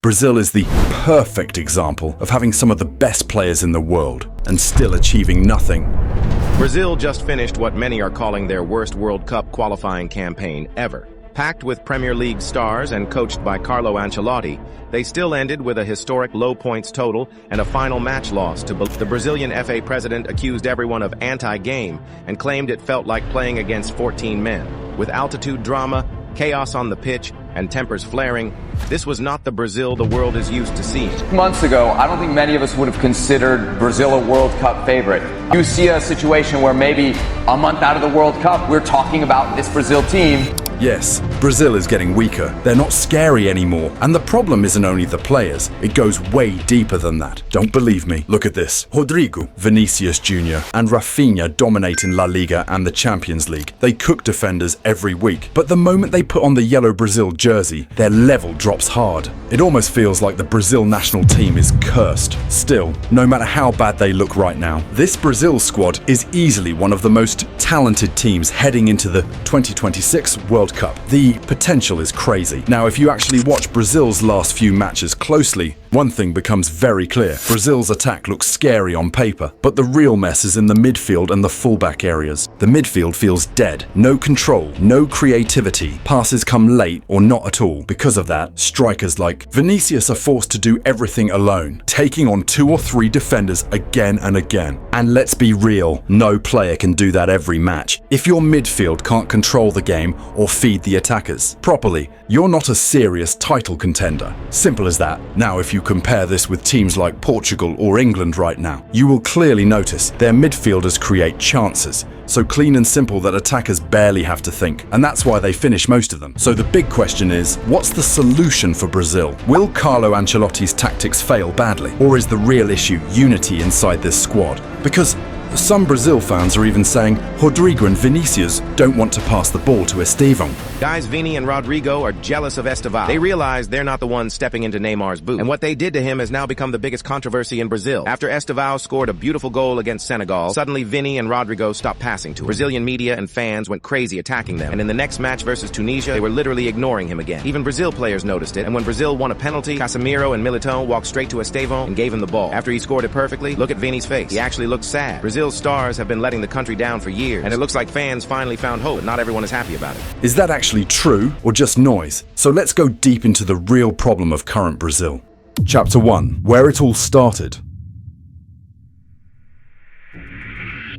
Brazil is the perfect example of having some of the best players in the world and still achieving nothing. Brazil just finished what many are calling their worst World Cup qualifying campaign ever. Packed with Premier League stars and coached by Carlo Ancelotti, they still ended with a historic low points total and a final match loss to the Brazilian FA president accused everyone of anti-game and claimed it felt like playing against 14 men. With altitude drama, chaos on the pitch, and tempers flaring, this was not the Brazil the world is used to seeing. Months ago, I don't think many of us would have considered Brazil a World Cup favorite. You see a situation where maybe a month out of the World Cup, we're talking about this Brazil team. Yes, Brazil is getting weaker. They're not scary anymore. And the problem isn't only the players, it goes way deeper than that. Don't believe me? Look at this. Rodrigo, Vinicius Jr. and Rafinha dominate in La Liga and the Champions League. They cook defenders every week. But the moment they put on the yellow Brazil jersey, their level drops hard. It almost feels like the Brazil national team is cursed. Still, no matter how bad they look right now, this Brazil squad is easily one of the most talented teams heading into the 2026 World Cup. The potential is crazy. Now, if you actually watch Brazil's last few matches closely, one thing becomes very clear. Brazil's attack looks scary on paper, but the real mess is in the midfield and the fullback areas. The midfield feels dead. No control, no creativity. Passes come late or not at all. Because of that, strikers like Vinicius are forced to do everything alone, taking on 2 or 3 defenders again and again. And let's be real, no player can do that every match. If your midfield can't control the game or feed the attackers properly, you're not a serious title contender. Simple as that. Now, if you compare this with teams like Portugal or England right now, you will clearly notice their midfielders create chances. So clean and simple that attackers barely have to think. And that's why they finish most of them. So the big question is, what's the solution for Brazil? Will Carlo Ancelotti's tactics fail badly? Or is the real issue unity inside this squad? Because some Brazil fans are even saying Rodrigo and Vinicius don't want to pass the ball to Estevão. Guys, Vini and Rodrigo are jealous of Estevão. They realize they're not the ones stepping into Neymar's boot. And what they did to him has now become the biggest controversy in Brazil. After Estevão scored a beautiful goal against Senegal, suddenly Vini and Rodrigo stopped passing to him. Brazilian media and fans went crazy attacking them. And in the next match versus Tunisia, they were literally ignoring him again. Even Brazil players noticed it. And when Brazil won a penalty, Casemiro and Militão walked straight to Estevão and gave him the ball. After he scored it perfectly, look at Vini's face. He actually looked sad. Brazil's stars have been letting the country down for years, and it looks like fans finally found hope, but not everyone is happy about it. Is that actually true or just noise? So let's go deep into the real problem of current Brazil. Chapter 1. Where it all started.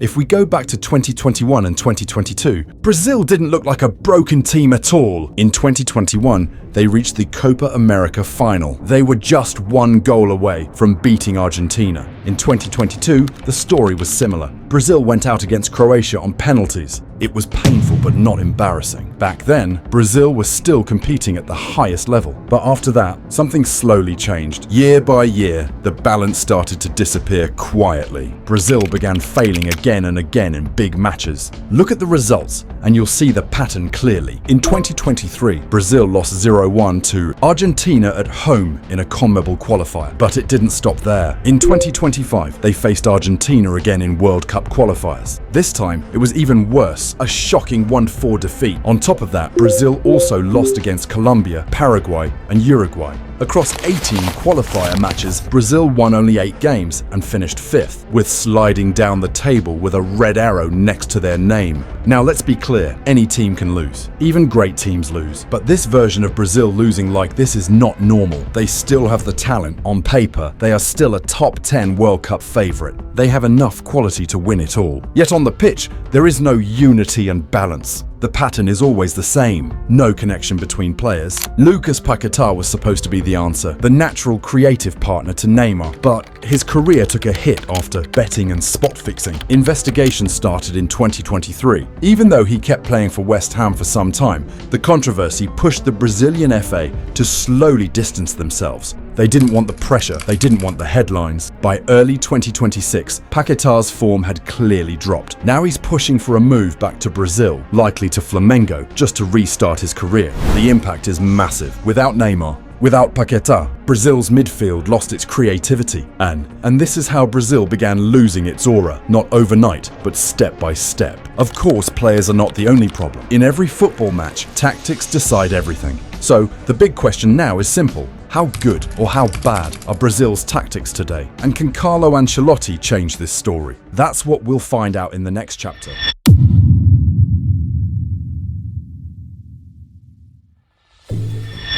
If we go back to 2021 and 2022, Brazil didn't look like a broken team at all. In 2021, they reached the Copa America final. They were just 1 goal away from beating Argentina. In 2022, the story was similar. Brazil went out against Croatia on penalties. It was painful but not embarrassing. Back then, Brazil was still competing at the highest level. But after that, something slowly changed. Year by year, the balance started to disappear quietly. Brazil began failing again and again in big matches. Look at the results and you'll see the pattern clearly. In 2023, Brazil lost 0-1 to Argentina at home in a CONMEBOL qualifier, but it didn't stop there. In 2025, they faced Argentina again in World Cup qualifiers. This time, it was even worse, a shocking 1-4 defeat. On top of that, Brazil also lost against Colombia, Paraguay, and Uruguay. Across 18 qualifier matches, Brazil won only 8 games and finished 5th, with sliding down the table with a red arrow next to their name. Now let's be clear, any team can lose. Even great teams lose. But this version of Brazil losing like this is not normal. They still have the talent. On paper, they are still a top 10 World Cup favourite. They have enough quality to win it all. Yet on the pitch, there is no unity and balance. The pattern is always the same. No connection between players. Lucas Paquetá was supposed to be the answer, the natural creative partner to Neymar, but his career took a hit after betting and spot fixing. Investigations started in 2023. Even though he kept playing for West Ham for some time, the controversy pushed the Brazilian FA to slowly distance themselves. They didn't want the pressure, they didn't want the headlines. By early 2026, Paquetá's form had clearly dropped. Now he's pushing for a move back to Brazil, likely to Flamengo, just to restart his career. The impact is massive. Without Neymar, without Paquetá, Brazil's midfield lost its creativity. And this is how Brazil began losing its aura, not overnight, but step by step. Of course, players are not the only problem. In every football match, tactics decide everything. So, the big question now is simple. How good or how bad are Brazil's tactics today? And can Carlo Ancelotti change this story? That's what we'll find out in the next chapter.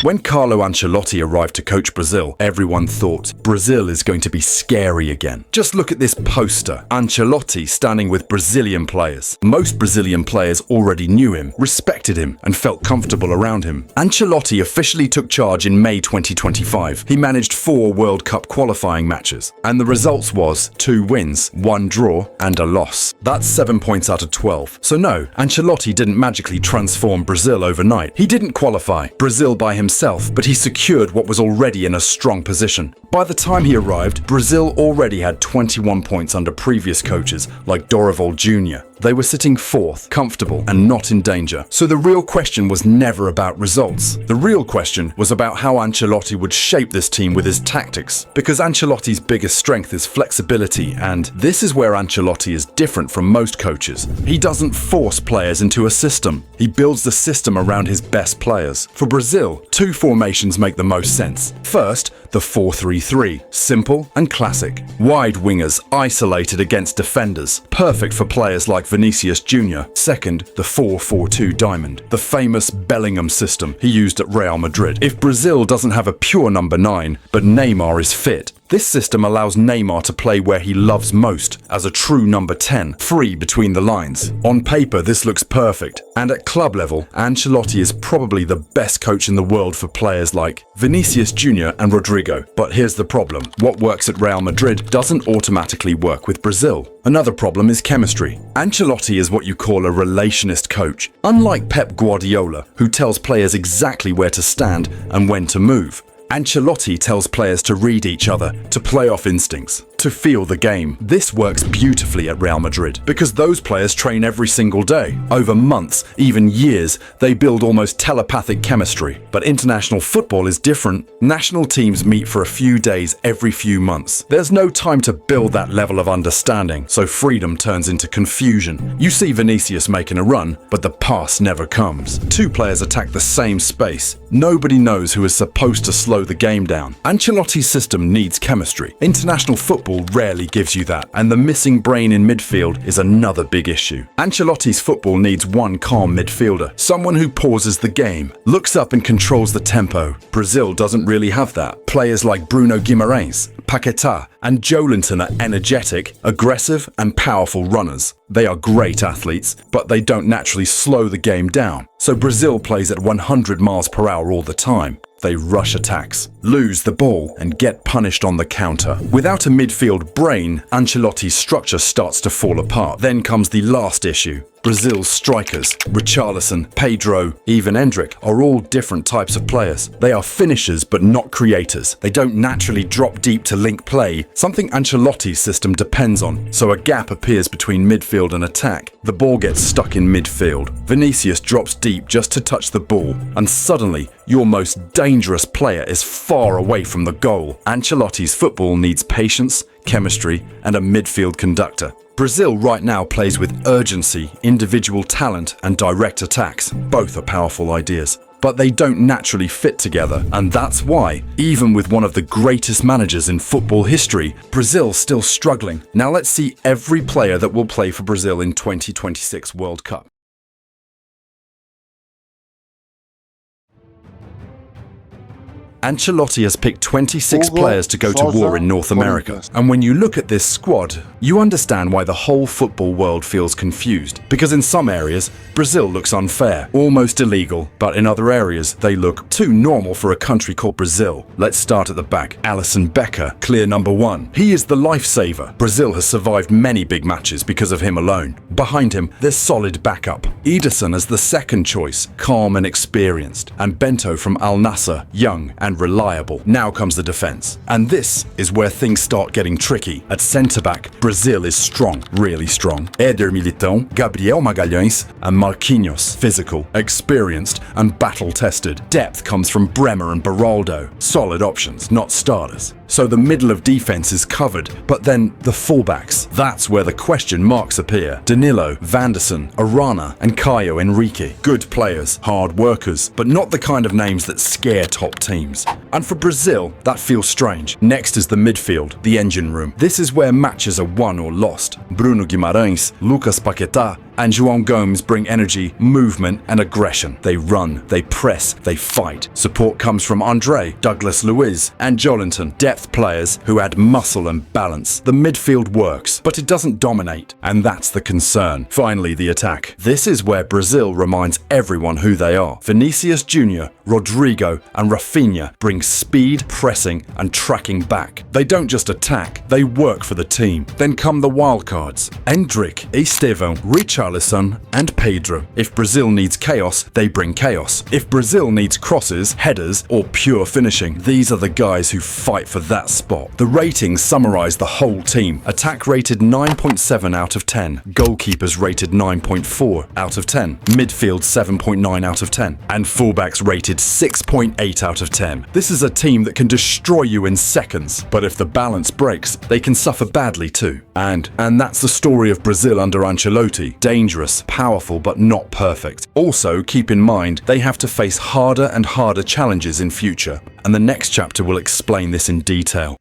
When Carlo Ancelotti arrived to coach Brazil, everyone thought Brazil is going to be scary again. Just look at this poster, Ancelotti standing with Brazilian players. Most Brazilian players already knew him, respected him, and felt comfortable around him. Ancelotti officially took charge in May 2025. He managed 4 World Cup qualifying matches, and the results was 2 wins, 1 draw, and a loss. That's 7 points out of 12. So no, Ancelotti didn't magically transform Brazil overnight. He didn't qualify Brazil by himself, but he secured what was already in a strong position. By the time he arrived, Brazil already had 21 points under previous coaches like Dorival Jr. They were sitting 4th, comfortable and not in danger. So the real question was never about results. The real question was about how Ancelotti would shape this team with his tactics. Because Ancelotti's biggest strength is flexibility, and this is where Ancelotti is different from most coaches. He doesn't force players into a system. He builds the system around his best players. For Brazil, 2 formations make the most sense. First, the 4-3-3, simple and classic. Wide wingers isolated against defenders, perfect for players like Vinicius Jr. Second, the 4-4-2 diamond, the famous Bellingham system he used at Real Madrid. If Brazil doesn't have a pure number 9, but Neymar is fit, this system allows Neymar to play where he loves most, as a true number 10, free between the lines. On paper, this looks perfect, and at club level, Ancelotti is probably the best coach in the world for players like Vinicius Jr. and Rodrigo. But here's the problem. What works at Real Madrid doesn't automatically work with Brazil. Another problem is chemistry. Ancelotti is what you call a relationist coach. Unlike Pep Guardiola, who tells players exactly where to stand and when to move, Ancelotti tells players to read each other, to play off instincts, to feel the game. This works beautifully at Real Madrid because those players train every single day. Over months, even years, they build almost telepathic chemistry. But international football is different. National teams meet for a few days every few months. There's no time to build that level of understanding, so freedom turns into confusion. You see Vinicius making a run, but the pass never comes. 2 players attack the same space. Nobody knows who is supposed to slow the game down. Ancelotti's system needs chemistry. International football rarely gives you that, and the missing brain in midfield is another big issue. Ancelotti's football needs one calm midfielder, someone who pauses the game, looks up and controls the tempo. Brazil doesn't really have that. Players like Bruno Guimarães, Paquetá, and Joelinton are energetic, aggressive, and powerful runners. They are great athletes, but they don't naturally slow the game down. So Brazil plays at 100 miles per hour all the time. They rush attacks, lose the ball, and get punished on the counter. Without a midfield brain, Ancelotti's structure starts to fall apart. Then comes the last issue. Brazil's strikers, Richarlison, Pedro, even Endrick, are all different types of players. They are finishers but not creators. They don't naturally drop deep to link play, something Ancelotti's system depends on. So a gap appears between midfield and attack. The ball gets stuck in midfield. Vinicius drops deep just to touch the ball, and suddenly your most dangerous player is far away from the goal. Ancelotti's football needs patience, chemistry, and a midfield conductor. Brazil right now plays with urgency, individual talent, and direct attacks. Both are powerful ideas, but they don't naturally fit together, and that's why, even with one of the greatest managers in football history, Brazil's still struggling. Now let's see every player that will play for Brazil in 2026 World Cup. Ancelotti has picked 26 players to go to war in North America. And when you look at this squad, you understand why the whole football world feels confused. Because in some areas, Brazil looks unfair, almost illegal, but in other areas, they look too normal for a country called Brazil. Let's start at the back. Alisson Becker, clear number 1. He is the lifesaver. Brazil has survived many big matches because of him alone. Behind him, there's solid backup. Ederson as the second choice, calm and experienced. And Bento from Al Nassr, young and reliable. Now comes the defense. And this is where things start getting tricky. At centre-back, Brazil is strong, really strong. Éder Militão, Gabriel Magalhães, and Marquinhos, physical, experienced, and battle-tested. Depth comes from Bremer and Beraldo. Solid options, not starters. so the middle of defense is covered, but then the fullbacks. That's where the question marks appear. Danilo, Vanderson, Arana, and Caio Henrique. Good players, hard workers, but not the kind of names that scare top teams. And for Brazil, that feels strange. Next is the midfield, the engine room. This is where matches are won or lost. Bruno Guimarães, Lucas Paquetá, and João Gomes bring energy, movement, and aggression. They run, they press, they fight. Support comes from Andre, Douglas Luiz, and Jolinton, depth players who add muscle and balance. The midfield works, but it doesn't dominate, and that's the concern. Finally, the attack. This is where Brazil reminds everyone who they are. Vinicius Jr., Rodrigo, and Rafinha bring speed, pressing, and tracking back. They don't just attack, they work for the team. Then come the wildcards. Endrick, Estevão, Richarlison, and Pedro. If Brazil needs chaos, they bring chaos. If Brazil needs crosses, headers, or pure finishing, these are the guys who fight for that spot. The ratings summarize the whole team. Attack rated 9.7 out of 10. Goalkeepers rated 9.4 out of 10. Midfield 7.9 out of 10. And fullbacks rated 6.8 out of 10. This is a team that can destroy you in seconds, but if the balance breaks, they can suffer badly too. And that's the story of Brazil under Ancelotti. Dangerous, powerful, but not perfect. Also, keep in mind, they have to face harder and harder challenges in future, and the next chapter will explain this in detail.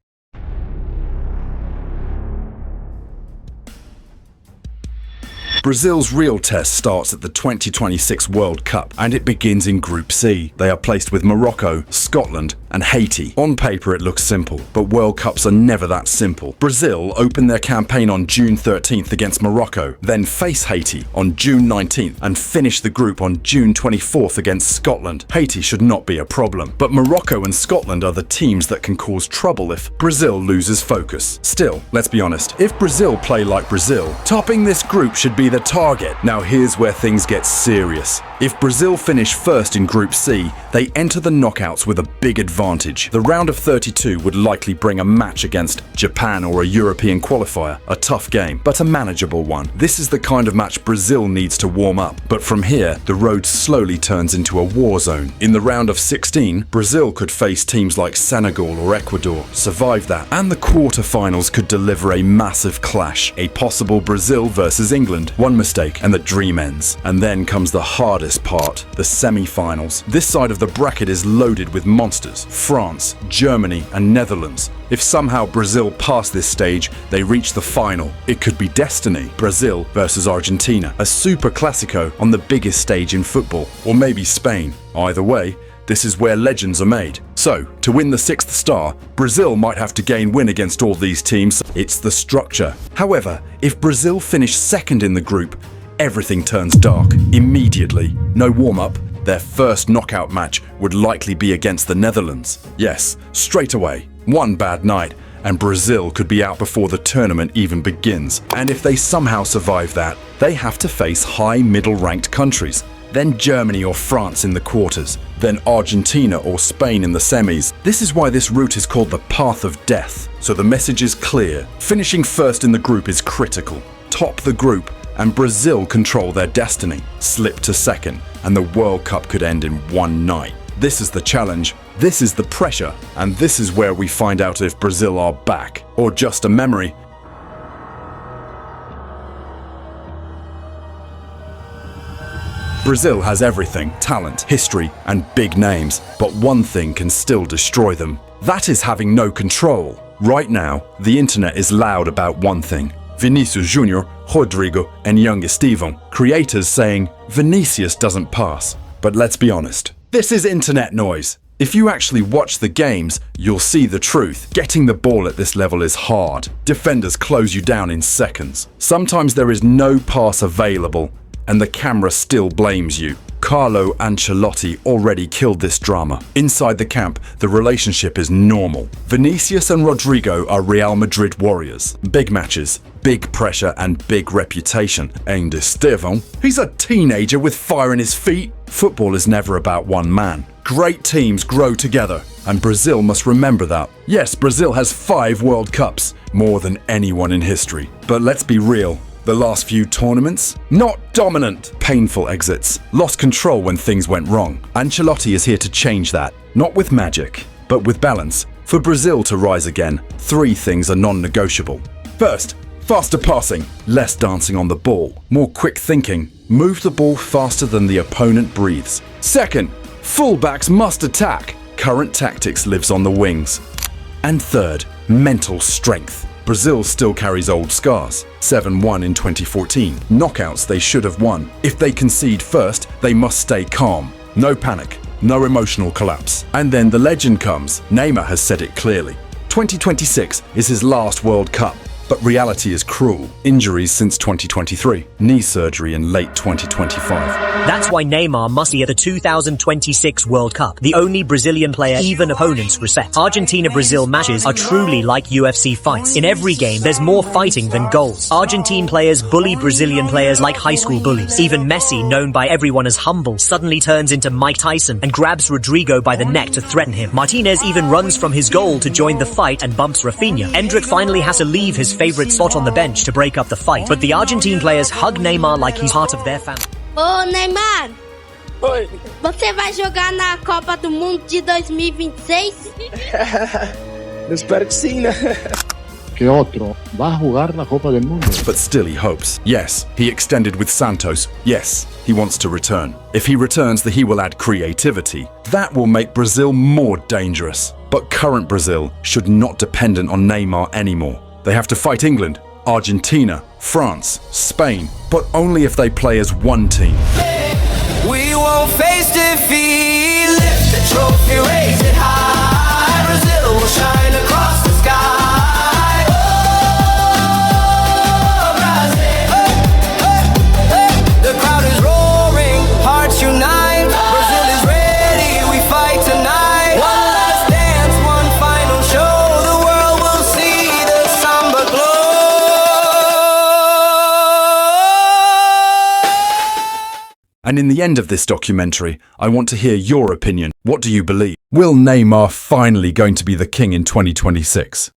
Brazil's real test starts at the 2026 World Cup, and it begins in Group C. They are placed with Morocco, Scotland, and Haiti. On paper it looks simple, but World Cups are never that simple. Brazil open their campaign on June 13th against Morocco, then face Haiti on June 19th, and finish the group on June 24th against Scotland. Haiti should not be a problem, but Morocco and Scotland are the teams that can cause trouble if Brazil loses focus. Still, let's be honest, if Brazil play like Brazil, topping this group should be the target. Now here's where things get serious. If Brazil finish first in Group C, they enter the knockouts with a big advantage. The round of 32 would likely bring a match against Japan or a European qualifier, a tough game, but a manageable one. This is the kind of match Brazil needs to warm up, but from here, the road slowly turns into a war zone. In the round of 16, Brazil could face teams like Senegal or Ecuador, survive that, and the quarterfinals could deliver a massive clash, a possible Brazil versus England. One mistake and the dream ends. And then comes the hardest part, the semi-finals. This side of the bracket is loaded with monsters: France, Germany, and Netherlands. If somehow Brazil pass this stage, they reach the final. It could be destiny. Brazil versus Argentina, a super classico on the biggest stage in football, or maybe Spain. Either way, this is where legends are made. So, to win the sixth star, Brazil might have to gain win against all these teams. It's the structure. However, if Brazil finish second in the group, everything turns dark immediately. No warm-up. Their first knockout match would likely be against the Netherlands. Yes, straight away. One bad night, and Brazil could be out before the tournament even begins. And if they somehow survive that, they have to face high middle-ranked countries. Then Germany or France in the quarters, then Argentina or Spain in the semis. This is why this route is called the path of death. So the message is clear. Finishing first in the group is critical. Top the group, and Brazil control their destiny. Slip to second, and the World Cup could end in one night. This is the challenge, this is the pressure, and this is where we find out if Brazil are back, or just a memory. Brazil has everything: talent, history, and big names, but one thing can still destroy them. That is having no control. Right now, the internet is loud about one thing: Vinicius Jr., Rodrigo, and young Estevão. Creators saying Vinicius doesn't pass. But let's be honest, this is internet noise. If you actually watch the games, you'll see the truth. Getting the ball at this level is hard. Defenders close you down in seconds. Sometimes there is no pass available, and the camera still blames you. Carlo Ancelotti already killed this drama. Inside the camp, the relationship is normal. Vinicius and Rodrigo are Real Madrid warriors. Big matches, big pressure, and big reputation. And Estevão, he's a teenager with fire in his feet. Football is never about one man. Great teams grow together, and Brazil must remember that. Yes, Brazil has 5 World Cups, more than anyone in history. But let's be real. The last few tournaments? Not dominant. Painful exits. Lost control when things went wrong. Ancelotti is here to change that. Not with magic, but with balance. For Brazil to rise again, 3 things are non-negotiable. First, faster passing, less dancing on the ball, more quick thinking, move the ball faster than the opponent breathes. Second, fullbacks must attack, current tactics lives on the wings. And third, mental strength. Brazil still carries old scars. 7-1 in 2014. Knockouts they should have won. If they concede first, they must stay calm. No panic, no emotional collapse. And then the legend comes. Neymar has said it clearly. 2026 is his last World Cup. But reality is cruel. Injuries since 2023. Knee surgery in late 2025. That's why Neymar must be at the 2026 World Cup. The only Brazilian player even opponents reset. Argentina-Brazil matches are truly like UFC fights. In every game, there's more fighting than goals. Argentine players bully Brazilian players like high school bullies. Even Messi, known by everyone as humble, suddenly turns into Mike Tyson and grabs Rodrigo by the neck to threaten him. Martinez even runs from his goal to join the fight and bumps Rafinha. Endrick finally has to leave his favorite spot on the bench to break up the fight. But the Argentine players hug Neymar like he's part of their family. Ô Neymar, Oi. você vai jogar na Copa do Mundo de 2026? Eu espero que sim, né? Que otro va a jugar la Copa del Mundo. But still he hopes. Yes, he extended with Santos. Yes, he wants to return. If he returns, he will add creativity. That will make Brazil more dangerous. But current Brazil should not dependent on Neymar anymore. They have to fight England, Argentina, France, Spain, but only if they play as one team. We won't face defeat. Lift the trophy, raise it high. Brazil will shine across the sky. Oh, Brazil. The crowd is roaring, hearts unite. Brazil is ready, we fight tonight. One last dance, one final show. The world will see the samba glow. And in the end of this documentary, I want to hear your opinion. What do you believe? Will Neymar finally going to be the king in 2026?